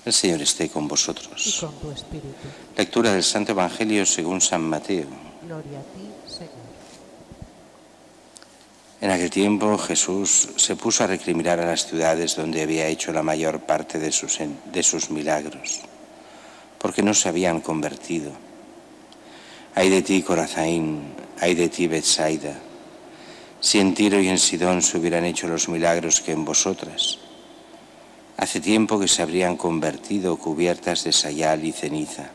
El Señor esté con y vosotros. con tu espíritu. Lectura del Santo Evangelio según San Mateo. Gloria a ti, Señor. En aquel tiempo Jesús se puso a recriminar a las ciudades donde había hecho la mayor parte de sus milagros, porque no se habían convertido. Ay de ti, Corazaín, ay de ti, Betsaida, si en Tiro y en Sidón se hubieran hecho los milagros que en vosotras. Hace tiempo que se habrían convertido cubiertas de sayal y ceniza.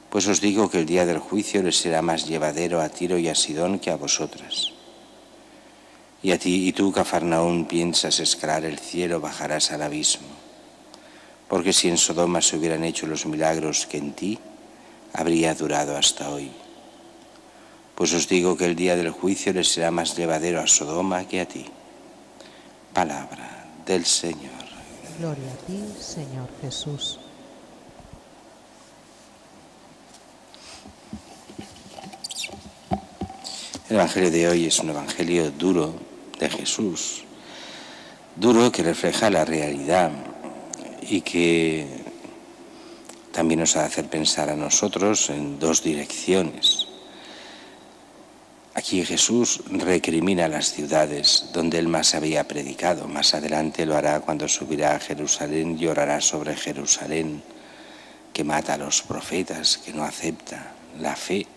Pues os digo que el día del juicio les será más llevadero a Tiro y a Sidón que a vosotras. Y tú, Cafarnaún, piensas escalar el cielo, bajarás al abismo. Porque si en Sodoma se hubieran hecho los milagros que en ti, habría durado hasta hoy. Pues os digo que el día del juicio les será más llevadero a Sodoma que a ti. Palabra del Señor. Gloria a ti, Señor Jesús. El Evangelio de hoy es un Evangelio duro de Jesús, duro que refleja la realidad y que también nos ha de hacer pensar a nosotros en dos direcciones. Aquí Jesús recrimina las ciudades donde él más había predicado. Más adelante lo hará cuando subirá a Jerusalén y orará sobre Jerusalén, que mata a los profetas, que no acepta la fe,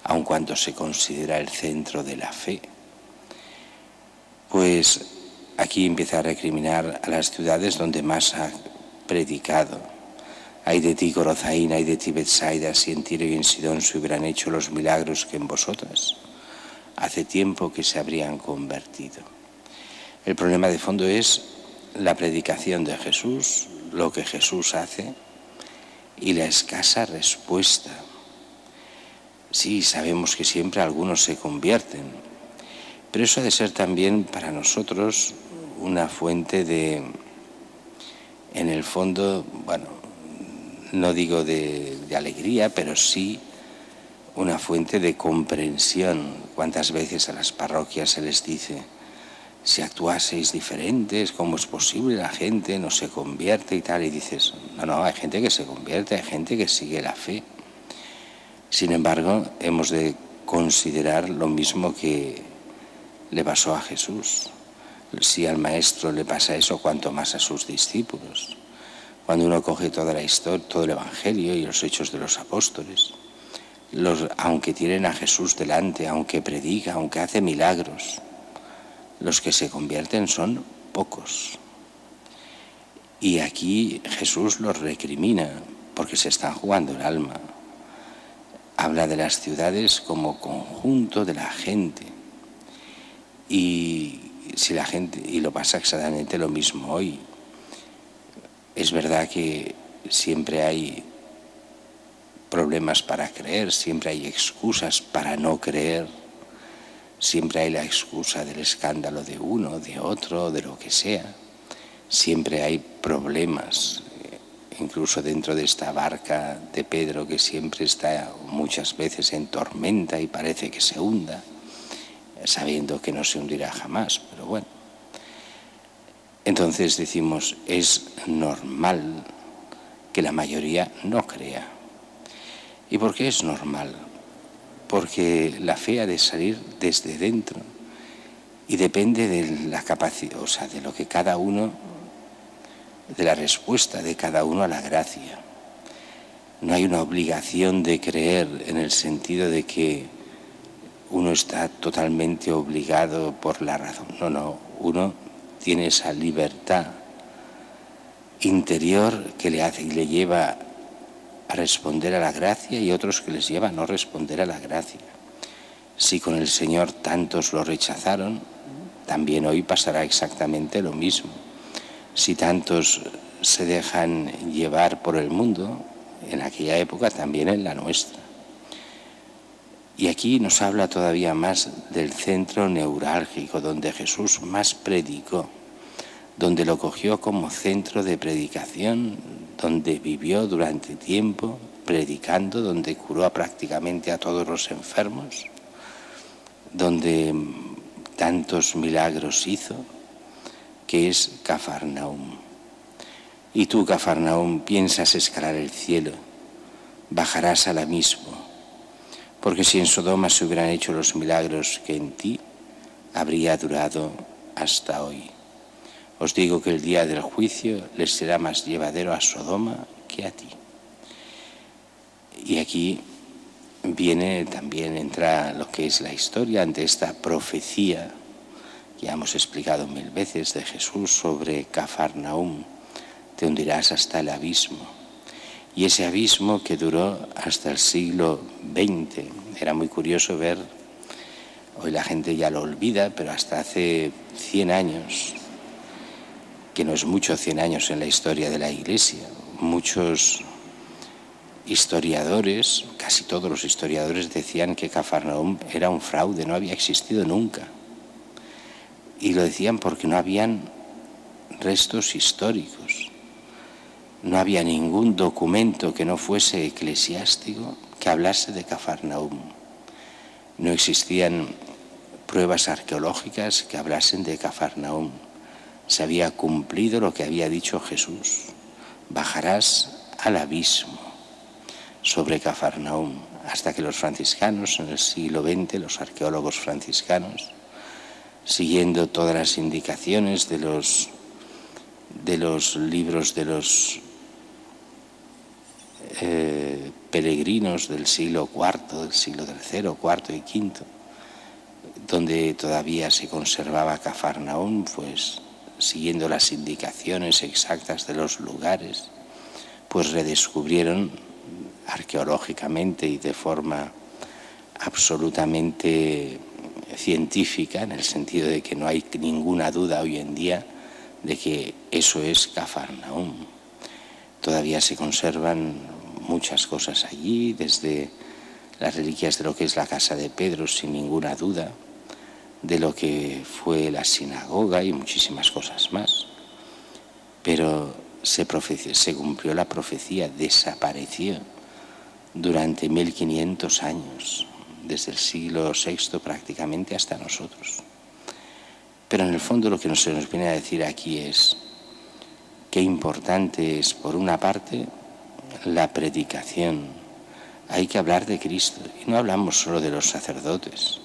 aun cuando se considera el centro de la fe. Pues aquí empieza a recriminar a las ciudades donde más ha predicado. Ay de ti, Corozaín, ay de ti, Betsaida, si en Tiro y en Sidón se hubieran hecho los milagros que en vosotras. Hace tiempo que se habrían convertido. El problema de fondo es la predicación de Jesús, lo que Jesús hace y la escasa respuesta. Sí, sabemos que siempre algunos se convierten, pero eso ha de ser también para nosotros una fuente de, en el fondo, bueno, no digo de alegría, pero sí una fuente de comprensión. ¿Cuántas veces a las parroquias se les dice, si actuaseis diferentes, cómo es posible, la gente no se convierte y tal? Y dices, no, hay gente que se convierte, hay gente que sigue la fe. Sin embargo, hemos de considerar lo mismo que le pasó a Jesús. Si al Maestro le pasa eso, cuanto más a sus discípulos. Cuando uno coge toda la historia, todo el Evangelio y los hechos de los apóstoles, aunque tienen a Jesús delante, aunque predica, aunque hace milagros, los que se convierten son pocos. Y aquí Jesús los recrimina porque se están jugando el alma. Habla de las ciudades como conjunto de la gente. Y lo pasa exactamente lo mismo hoy. Es verdad que siempre hay problemas para creer, siempre hay excusas para no creer, siempre hay la excusa del escándalo de uno, de otro, de lo que sea. Siempre hay problemas, incluso dentro de esta barca de Pedro que siempre está muchas veces en tormenta y parece que se hunda, sabiendo que no se hundirá jamás, pero bueno. Entonces decimos, es normal que la mayoría no crea. ¿Y por qué es normal? Porque la fe ha de salir desde dentro y depende de la capacidad, o sea, de lo que cada uno, de la respuesta de cada uno a la gracia. No hay una obligación de creer en el sentido de que uno está totalmente obligado por la razón. No, uno tiene esa libertad interior que le hace y le lleva a responder a la gracia, y otros que les lleva a no responder a la gracia. Si con el Señor tantos lo rechazaron, también hoy pasará exactamente lo mismo. Si tantos se dejan llevar por el mundo, en aquella época también en la nuestra. Y aquí nos habla todavía más del centro neurálgico, donde Jesús más predicó, donde lo cogió como centro de predicación, donde vivió durante tiempo predicando, donde curó prácticamente a todos los enfermos, donde tantos milagros hizo, que es Cafarnaúm. Y tú, Cafarnaúm, piensas escalar el cielo, bajarás al abismo, porque si en Sodoma se hubieran hecho los milagros que en ti, habría durado hasta hoy. Os digo que el día del juicio les será más llevadero a Sodoma que a ti. Y aquí también entra lo que es la historia ante esta profecía, que ya hemos explicado 1000 veces, de Jesús sobre Cafarnaúm. Te hundirás hasta el abismo. Y ese abismo que duró hasta el siglo XX. Era muy curioso ver, hoy la gente ya lo olvida, pero hasta hace 100 años, que no es mucho 100 años en la historia de la Iglesia, muchos historiadores, casi todos los historiadores, decían que Cafarnaúm era un fraude, no había existido nunca. Y lo decían porque no habían restos históricos. No había ningún documento que no fuese eclesiástico que hablase de Cafarnaúm. No existían pruebas arqueológicas que hablasen de Cafarnaúm. Se había cumplido lo que había dicho Jesús. Bajarás al abismo sobre Cafarnaúm, hasta que los franciscanos en el siglo XX, los arqueólogos franciscanos, siguiendo todas las indicaciones de los libros de los peregrinos del siglo IV, del siglo III, IV y V, donde todavía se conservaba Cafarnaúm, pues siguiendo las indicaciones exactas de los lugares, pues redescubrieron arqueológicamente y de forma absolutamente científica, en el sentido de que no hay ninguna duda hoy en día de que eso es Cafarnaúm. Todavía se conservan muchas cosas allí, desde las reliquias de lo que es la casa de Pedro, sin ninguna duda, de lo que fue la sinagoga y muchísimas cosas más. Pero se cumplió la profecía, desapareció durante 1500 años, desde el siglo VI prácticamente hasta nosotros. Pero en el fondo lo que se nos viene a decir aquí es qué importante es, por una parte, la predicación. Hay que hablar de Cristo, y no hablamos solo de los sacerdotes.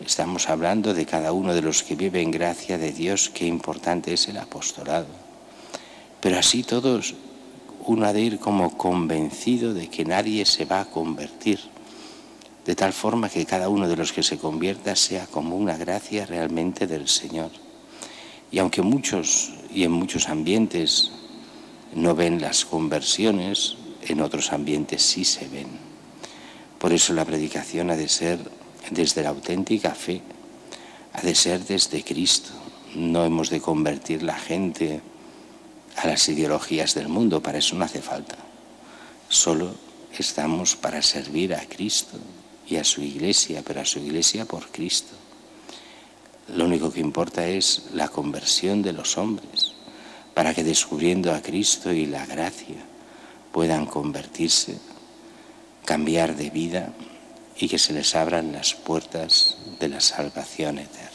Estamos hablando de cada uno de los que vive en gracia de Dios, qué importante es el apostolado. Pero así todos, uno ha de ir como convencido de que nadie se va a convertir, de tal forma que cada uno de los que se convierta sea como una gracia realmente del Señor. Y aunque muchos y en muchos ambientes no ven las conversiones, en otros ambientes sí se ven. Por eso la predicación ha de ser desde la auténtica fe, ha de ser desde Cristo. No hemos de convertir la gente a las ideologías del mundo, para eso no hace falta. Solo estamos para servir a Cristo y a su Iglesia, pero a su Iglesia por Cristo. Lo único que importa es la conversión de los hombres, para que descubriendo a Cristo y la gracia puedan convertirse, cambiar de vida y que se les abran las puertas de la salvación eterna.